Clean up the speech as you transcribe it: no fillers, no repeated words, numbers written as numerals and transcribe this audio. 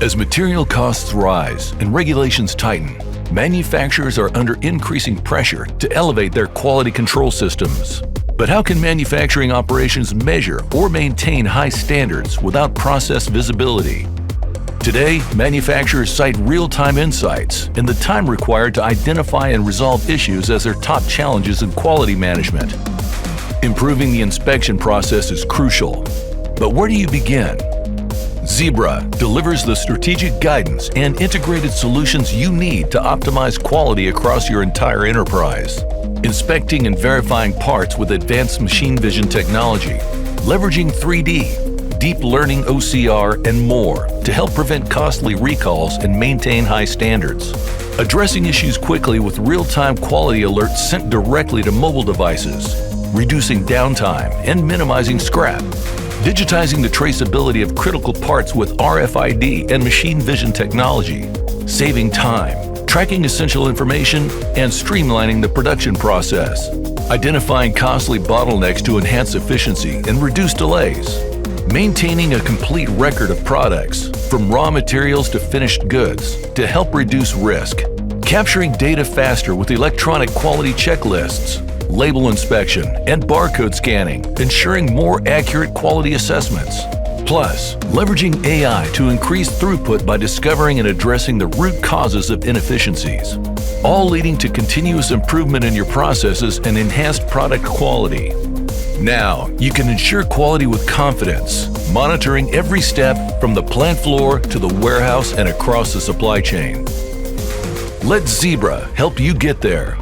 As material costs rise and regulations tighten, manufacturers are under increasing pressure to elevate their quality control systems. But how can manufacturing operations measure or maintain high standards without process visibility? Today, manufacturers cite real-time insights and the time required to identify and resolve issues as their top challenges in quality management. Improving the inspection process is crucial. But where do you begin? Zebra delivers the strategic guidance and integrated solutions you need to optimize quality across your entire enterprise. Inspecting and verifying parts with advanced machine vision technology, leveraging 3D, deep learning OCR, and more to help prevent costly recalls and maintain high standards. Addressing issues quickly with real-time quality alerts sent directly to mobile devices, reducing downtime and minimizing scrap. Digitizing the traceability of critical parts with RFID and machine vision technology, saving time, tracking essential information, and streamlining the production process. Identifying costly bottlenecks to enhance efficiency and reduce delays. Maintaining a complete record of products, from raw materials to finished goods, to help reduce risk. Capturing data faster with electronic quality checklists, label inspection, and barcode scanning, ensuring more accurate quality assessments. Plus, leveraging AI to increase throughput by discovering and addressing the root causes of inefficiencies, all leading to continuous improvement in your processes and enhanced product quality. Now, you can ensure quality with confidence, monitoring every step from the plant floor to the warehouse and across the supply chain. Let Zebra help you get there.